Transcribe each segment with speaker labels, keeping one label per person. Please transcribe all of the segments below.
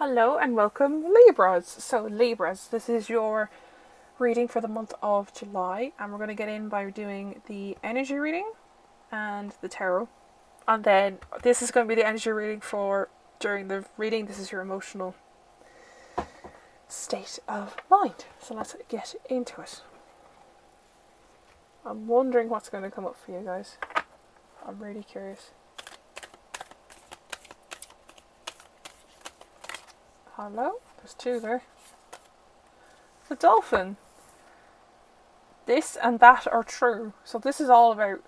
Speaker 1: Hello and welcome, Libras. So Libras, this is your reading for the month of July, and we're going to get in by doing the energy reading and the tarot. And then this is going to be the energy reading for during the reading. This is your emotional state of mind. So let's get into it. I'm wondering what's going to come up for you guys. I'm really curious. Hello? There's two there. The dolphin. This and that are true. So this is all about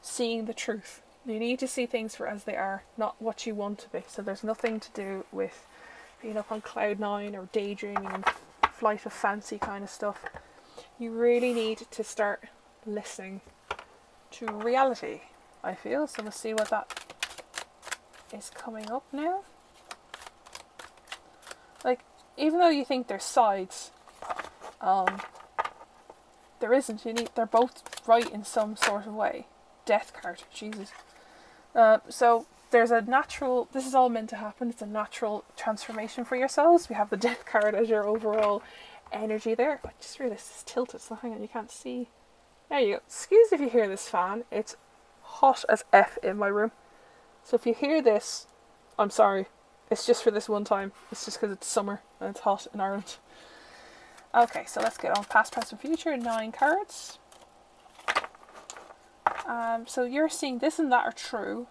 Speaker 1: seeing the truth. You need to see things for as they are, not what you want to be. So there's nothing to do with being up on cloud nine or daydreaming and flight of fancy kind of stuff. You really need to start listening to reality, I feel. So we'll see what that is coming up now. Like, even though you think there's sides, there isn't. They're both right in some sort of way. Death card, Jesus. So there's a natural, this is all meant to happen, it's a natural transformation for yourselves. We have the death card as your overall energy there. I just realised it's tilted, so hang on, you can't see. There you go. Excuse if you hear this fan, it's hot as F in my room. So if you hear this, I'm sorry. It's just for this one time. It's just because it's summer and it's hot in Ireland. Okay, so let's get on. Past, present, future. 9 cards. So you're seeing this and that are true.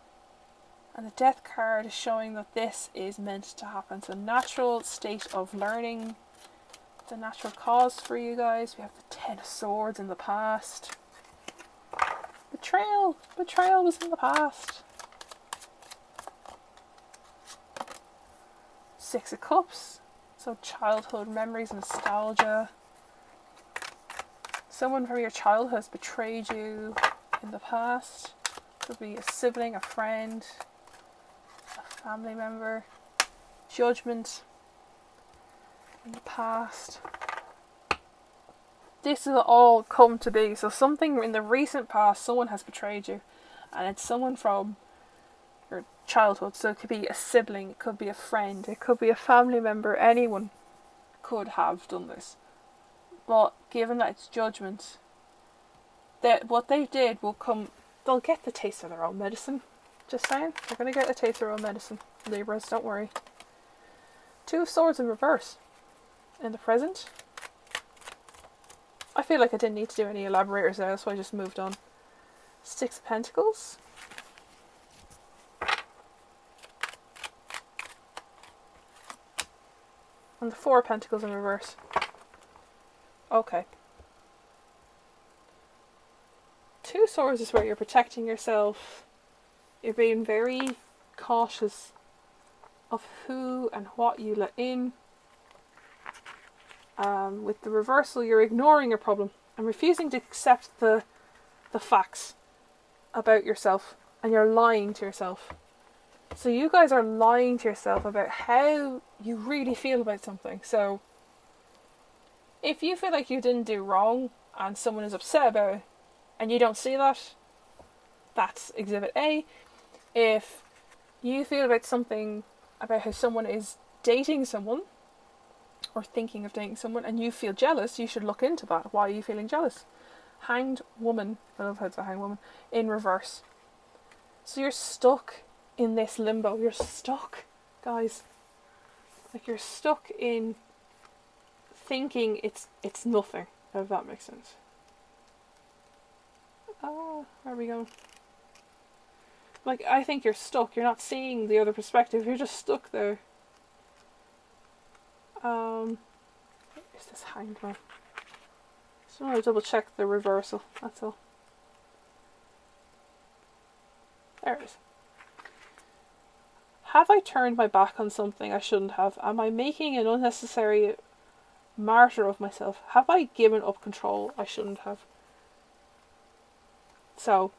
Speaker 1: And the death card is showing that this is meant to happen. So natural state of learning. It's a natural cause for you guys. We have the 10 of Swords in the past. Betrayal. Betrayal was in the past. 6 of Cups, so childhood memories, nostalgia. Someone from your childhood has betrayed you in the past. Could be a sibling, a friend, a family member. Judgment in the past. This has all come to be. So something in the recent past, someone has betrayed you, and it's someone from your childhood. So it could be a sibling, it could be a friend, it could be a family member. Anyone could have done this, but given that it's judgment, that what they did will come, they'll get the taste of their own medicine. Just saying, they're going to get the taste of their own medicine. Libras, don't worry. 2 of Swords in reverse in the present. I feel like I didn't need to do any elaborators there, so I just moved on. 6 of Pentacles. And the 4 of Pentacles in reverse. Okay. 2 Swords is where you're protecting yourself. You're being very cautious of who and what you let in. With the reversal, you're ignoring your problem and refusing to accept the facts about yourself, and you're lying to yourself. So you guys are lying to yourself about how you really feel about something. So if you feel like you didn't do wrong and someone is upset about it and you don't see that, that's exhibit A. If you feel about something, about how someone is dating someone or thinking of dating someone and you feel jealous, you should look into that. Why are you feeling jealous? Hanged Woman, I love how it's a Hanged Woman, in reverse. So you're stuck in this limbo. You're stuck, guys. Like, you're stuck in thinking it's nothing, if that makes sense. Where are we going? Like, I think you're stuck. You're not seeing the other perspective. You're just stuck there. Is this Hanged Man? Just want to double check the reversal. That's all. There it is. Have I turned my back on something I shouldn't have? Am I making an unnecessary martyr of myself? Have I given up control I shouldn't have? So,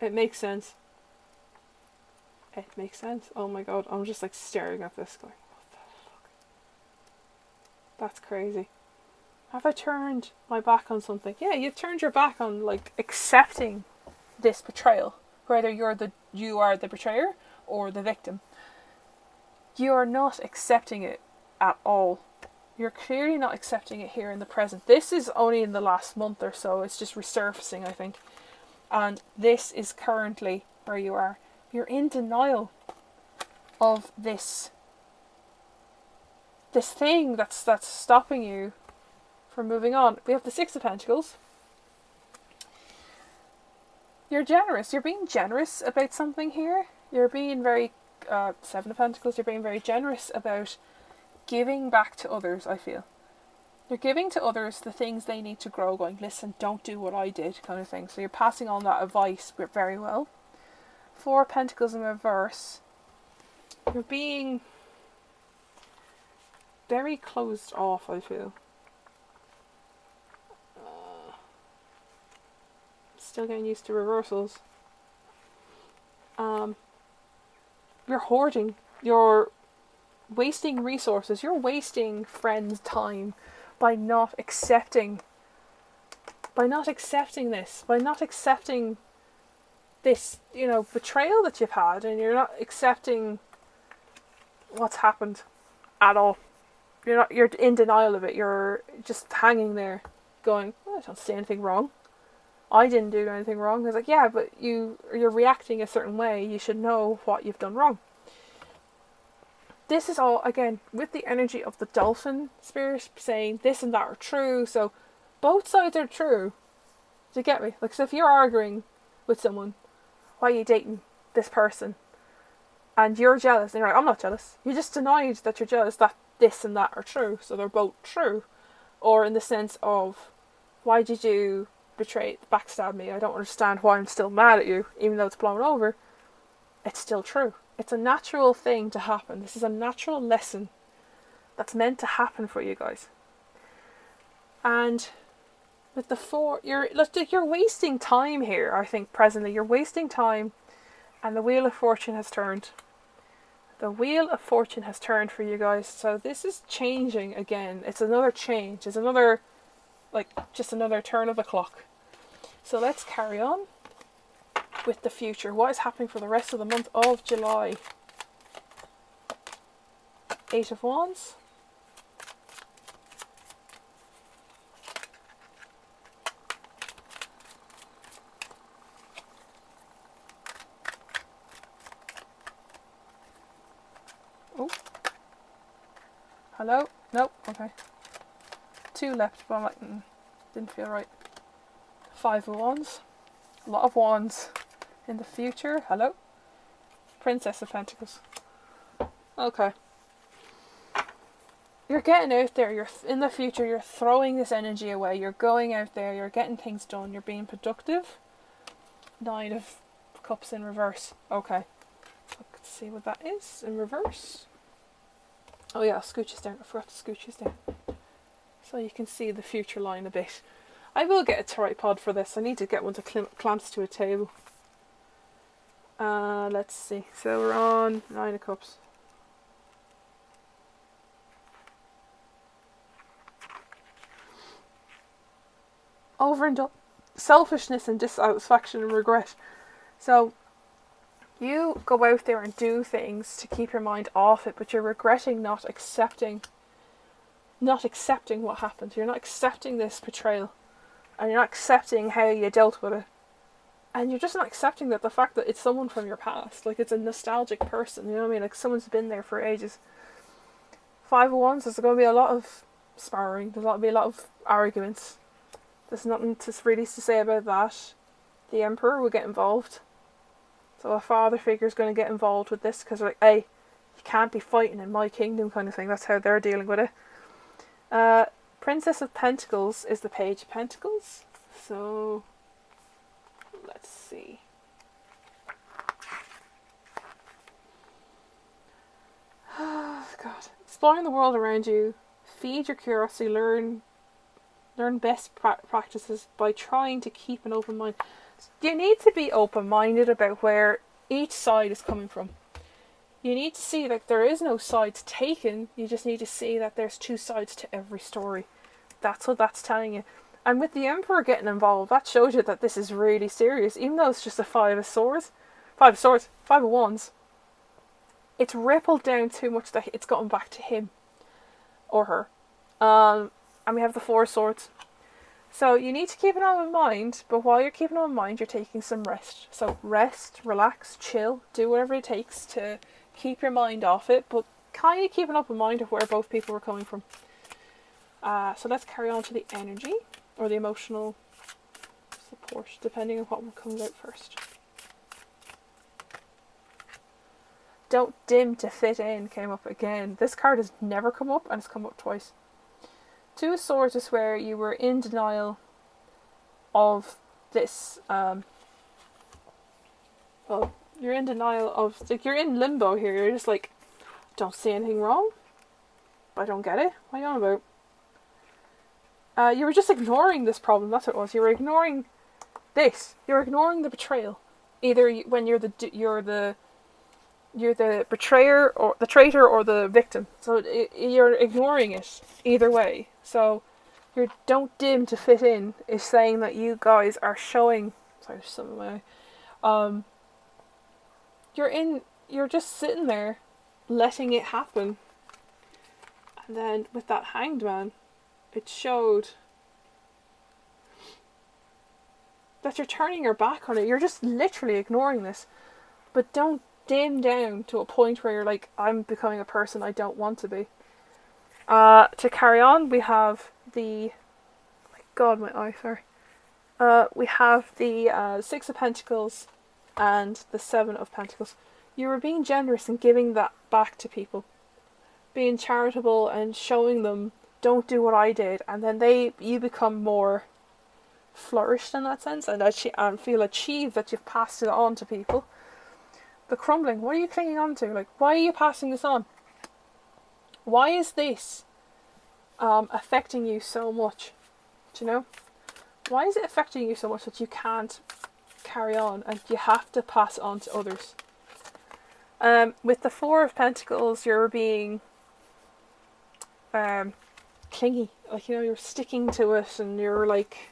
Speaker 1: it makes sense. It makes sense. Oh my god, I'm just like staring at this going, what the fuck? That's crazy. Have I turned my back on something? Yeah, you've turned your back on, like, accepting this betrayal. whether you are the betrayer or the victim. You are not accepting it at all. You're clearly not accepting it here in the present. This is only in the last month or so. It's just resurfacing, I think. And this is currently where you are. You're in denial of this thing that's stopping you from moving on. We have the Six of Pentacles. You're generous. You're being generous about something here. You're being very Seven of Pentacles. You're being very generous about giving back to others, I feel. You're giving to others the things they need to grow, going, listen, don't do what I did, kind of thing. So you're passing on that advice very well. Four of Pentacles in reverse. You're being very closed off, I feel. Still getting used to reversals. You're hoarding. You're wasting resources. You're wasting friends' time by not accepting this, by not accepting this, betrayal that you've had, and you're not accepting what's happened at all. You're in denial of it. You're just hanging there going, I don't see anything wrong. I didn't do anything wrong. It's like, yeah, but you're reacting a certain way. You should know what you've done wrong. This is all, again, with the energy of the dolphin spirit saying this and that are true. So both sides are true. Do you get me? Like, so if you're arguing with someone, why are you dating this person? And you're jealous. And you're like, I'm not jealous. You just denied that you're jealous, that this and that are true. So they're both true. Or in the sense of, why did you backstab me? I don't understand why I'm still mad at you, even though it's blown over. It's still true. It's a natural thing to happen. This is a natural lesson that's meant to happen for you guys. And with the four, you're wasting time here, I think, presently. You're wasting time, and the Wheel of Fortune has turned. The Wheel of Fortune has turned for you guys. So this is changing again. It's another change. It's another, just another turn of the clock. So let's carry on with the future. What is happening for the rest of the month of July? Eight of Wands. Oh. Hello? Nope. Okay. Two left, but I'm like, didn't feel right. Five of Wands. A lot of wands in the future. Hello? Princess of Pentacles. Okay. You're getting out there. You're in the future. You're throwing this energy away. You're going out there. You're getting things done. You're being productive. Nine of Cups in reverse. Okay. Let's see what that is in reverse. Oh yeah, scooches down. I forgot to scooches down. So you can see the future line a bit. I will get a tripod for this. I need to get one to clamps to a table. Let's see. So we're on Nine of Cups. Selfishness and dissatisfaction and regret. So you go out there and do things to keep your mind off it, but you're regretting not accepting what happened. You're not accepting this betrayal. And you're not accepting how you dealt with it. And you're just not accepting that the fact that it's someone from your past. Like, it's a nostalgic person, you know what I mean? Like, someone's been there for ages. Five of Wands, there's going to be a lot of sparring. There's going to be a lot of arguments. There's nothing really to say about that. The Emperor will get involved. So a father figure is going to get involved with this. Because they're like, hey, you can't be fighting in my kingdom, kind of thing. That's how they're dealing with it. Princess of Pentacles is the Page of Pentacles. So, let's see. Oh, God. Exploring the world around you. Feed your curiosity. Learn best practices by trying to keep an open mind. You need to be open-minded about where each side is coming from. You need to see that there is no sides taken. You just need to see that there's two sides to every story. That's what that's telling you. And with the Emperor getting involved, that shows you that this is really serious. Even though it's just a Five of Swords, Five of Wands, it's rippled down too much that it's gotten back to him or her. And we have the Four of Swords. So you need to keep it on in mind, but while you're keeping it on in mind, you're taking some rest. So rest, relax, chill, do whatever it takes to keep your mind off it, but kind of keep an open mind of where both people were coming from. So let's carry on to the energy, or the emotional support, depending on what comes out first. Don't dim to fit in came up again. This card has never come up, and it's come up twice. Two of Swords is where you were in denial of this. Well, you're in denial of, like, you're in limbo here. You're just like, don't see anything wrong. I don't get it. What are you on about? You were just ignoring this problem. That's what it was. You were ignoring this. You're ignoring the betrayal. Either when you're the betrayer or the traitor or the victim. So you're ignoring it either way. So your don't dim to fit in is saying that you guys are showing. Sorry, there's something in my eye. You're just sitting there, letting it happen. And then with that Hanged Man, it showed that you're turning your back on it. You're just literally ignoring this. But don't dim down to a point where you're like, I'm becoming a person I don't want to be. To carry on, we have the... my God, my eye, sorry. We have the Six of Pentacles and the Seven of Pentacles. You were being generous and giving that back to people. Being charitable and showing them, don't do what I did. And then you become more flourished in that sense and feel achieved that you've passed it on to people. The crumbling, what are you clinging on to? Like, why are you passing this on? Why is this affecting you so much? Do you know? Why is it affecting you so much that you can't carry on and you have to pass it on to others? With the Four of Pentacles, you're being clingy. Like, you know, you're sticking to it and you're like...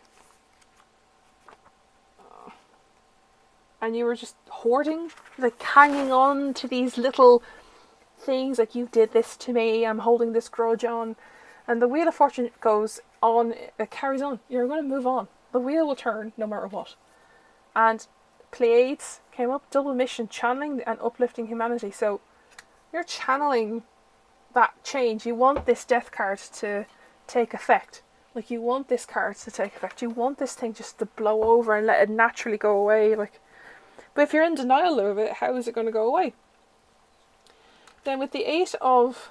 Speaker 1: and you were just hoarding, like hanging on to these little things, like, you did this to me, I'm holding this grudge on. And the Wheel of Fortune goes on, it carries on. You're going to move on. The wheel will turn no matter what. And Pleiades came up, double mission, channeling and uplifting humanity. So you're channeling that change. You want this Death card to take effect. Like, you want this card to take effect. You want this thing just to blow over and let it naturally go away. Like, but if you're in denial of it, how is it going to go away? Then with the Eight of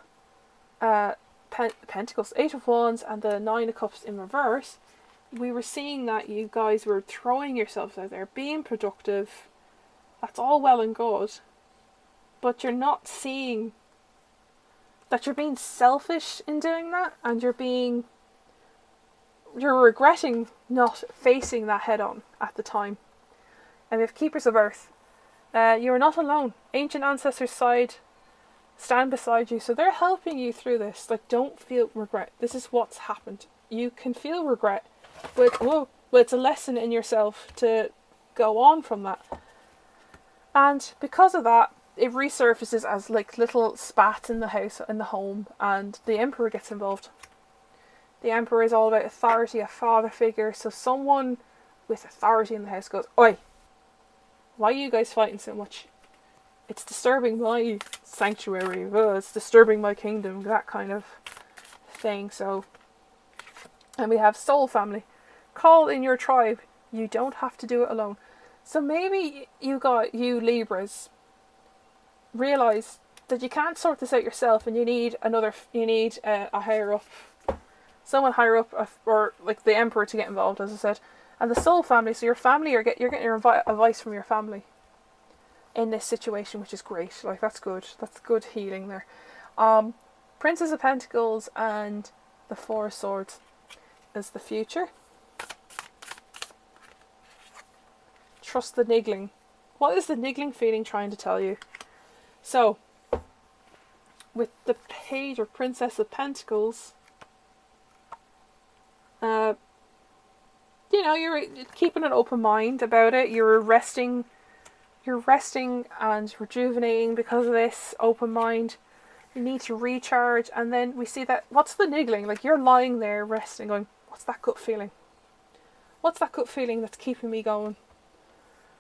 Speaker 1: Pentacles, Eight of Wands and the Nine of Cups in reverse, we were seeing that you guys were throwing yourselves out there, being productive. That's all well and good. But you're not seeing that you're being selfish in doing that, and you're regretting not facing that head on at the time. And we have Keepers of Earth. You are not alone. Ancient ancestors' side stand beside you, so they're helping you through this. Like, don't feel regret. This is what's happened. You can feel regret, but it's a lesson in yourself to go on from that. And because of that, it resurfaces as like little spats in the house, in the home, and the Emperor gets involved. The Emperor is all about authority, a father figure, so someone with authority in the house goes, "Oi, why are you guys fighting so much? It's disturbing my sanctuary, it's disturbing my kingdom," that kind of thing. So, and we have Soul Family. Call in your tribe. You don't have to do it alone. So maybe you Libras realize that you can't sort this out yourself, and you need a higher up, someone higher up, or like the Emperor to get involved, as I said. And the Soul Family, so your family, you're getting your advice from your family in this situation, which is great. Like, that's good. That's good healing there. Princess of Pentacles and the Four of Swords is the future. Trust the niggling. What is the niggling feeling trying to tell you? So, with the Page or Princess of Pentacles, you know, you're keeping an open mind about it. You're resting and rejuvenating because of this open mind. You need to recharge, and then we see that, what's the niggling? Like, you're lying there resting going, what's that gut feeling? What's that gut feeling that's keeping me going?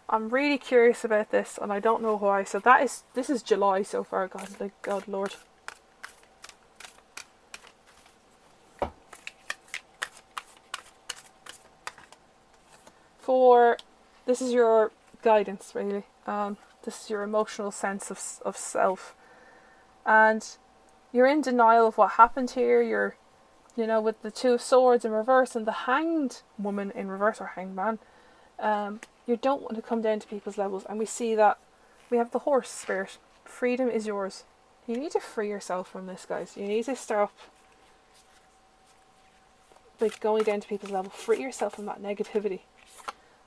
Speaker 1: I'm really curious about this, and I don't know why. So this is July so far, God Lord. This is your guidance, really. This is your emotional sense of self. And you're in denial of what happened here. You're, you know, with the Two of Swords in reverse and the Hanged Woman in reverse, or Hanged Man. You don't want to come down to people's levels. And we see that we have the Horse spirit. Freedom is yours. You need to free yourself from this, guys. You need to stop like going down to people's level. Free yourself from that negativity.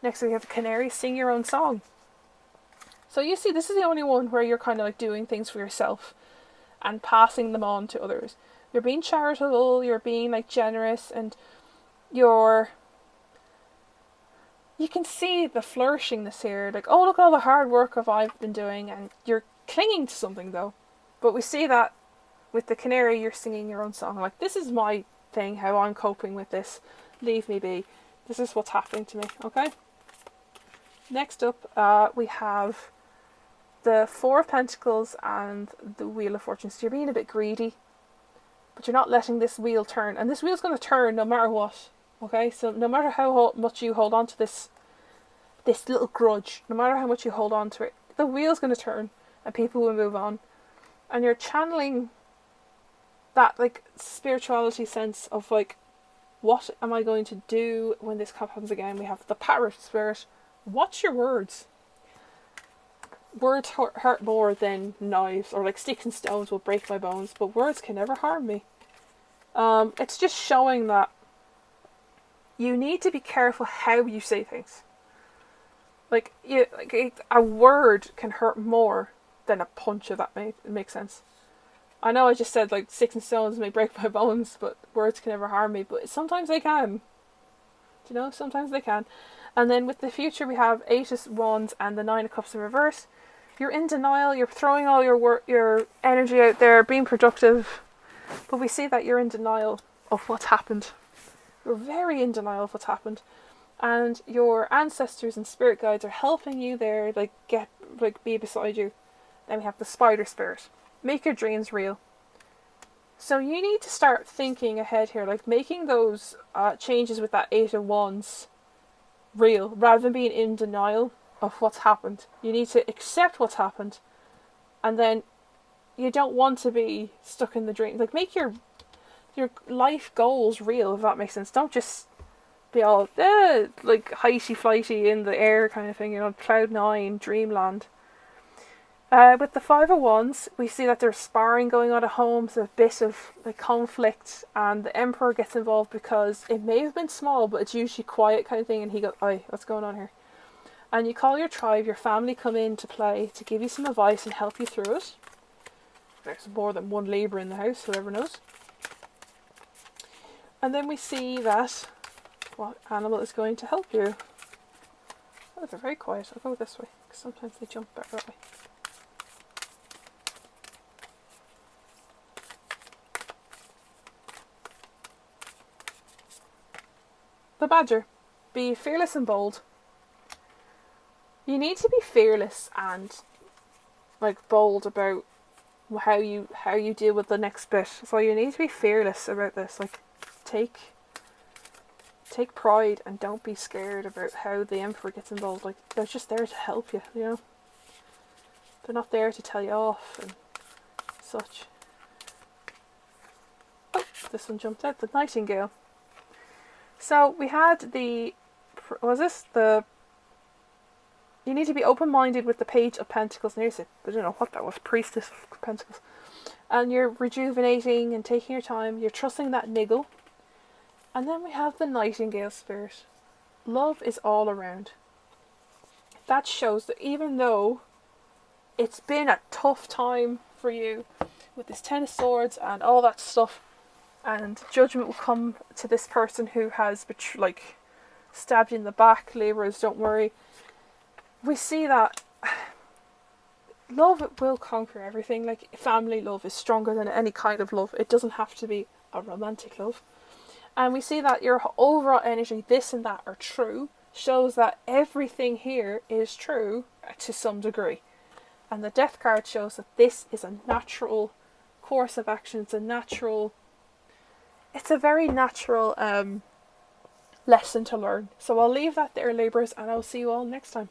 Speaker 1: Next we have the Canary. Sing your own song. So you see, this is the only one where you're kind of like doing things for yourself and passing them on to others. You're being charitable, you're being like generous, and you can see the flourishingness here. Like, oh, look at all the hard work I've been doing, and you're clinging to something though. But we see that with the Canary, you're singing your own song. Like, this is my thing, how I'm coping with this. Leave me be. This is what's happening to me, okay? Next up, we have the Four of Pentacles and the Wheel of Fortune. So you're being a bit greedy, but you're not letting this wheel turn. And this wheel's going to turn no matter what, okay? So no matter how much you hold on to this little grudge, no matter how much you hold on to it, the wheel's going to turn and people will move on. And you're channeling that like spirituality sense of like, what am I going to do when this happens again? We have the Parrot spirit. Watch your words. Words hurt more than knives, or like sticks and stones will break my bones, but words can never harm me. It's just showing that you need to be careful how you say things. Like a word can hurt more than a punch, if that makes sense. I know I just said like sticks and stones may break my bones, but words can never harm me. But sometimes they can. Do you know? Sometimes they can. And then with the future, we have Eight of Wands and the Nine of Cups in reverse. You're in denial. You're throwing all your energy out there, being productive. But we see that you're in denial of what's happened. You're very in denial of what's happened. And your ancestors and spirit guides are helping you there, be beside you. Then we have the Spider spirit. Make your dreams real. So you need to start thinking ahead here, like making those changes with that Eight of Wands real, rather than being in denial of what's happened. You need to accept what's happened, and then you don't want to be stuck in the dream. Like, make your life goals real, if that makes sense. Don't just be all like heighty flighty in the air kind of thing, you know, cloud nine, dreamland. With the Five of Wands, we see that there's sparring going on at home, so a bit of like conflict, and the Emperor gets involved because it may have been small, but it's usually quiet kind of thing, and he goes, "Oi, what's going on here?" And you call your tribe, your family come in to play, to give you some advice and help you through it. There's more than one Libra in the house, whoever knows. And then we see that what animal is going to help you. Oh, they're very quiet. I'll go this way, because sometimes they jump better that way. The Badger. Be fearless and bold. You need to be fearless and like bold about how you deal with the next bit. So you need to be fearless about this. Like, take pride and don't be scared about how the Emperor gets involved. Like, they're just there to help you, you know. They're not there to tell you off and such. Oh, this one jumped out. The Nightingale. So we had you need to be open-minded with the Page of Pentacles. And I don't know what that was, Priestess of Pentacles. And you're rejuvenating and taking your time. You're trusting that niggle. And then we have the Nightingale spirit. Love is all around. That shows that even though it's been a tough time for you with this Ten of Swords and all that stuff, and judgment will come to this person who has stabbed you in the back, Libras, don't worry. We see that love will conquer everything. Like, family love is stronger than any kind of love. It doesn't have to be a romantic love. And we see that your overall energy, this and that, are true, shows that everything here is true to some degree. And the Death card shows that this is a natural course of action. It's a very natural lesson to learn. So I'll leave that there, Libras, and I'll see you all next time.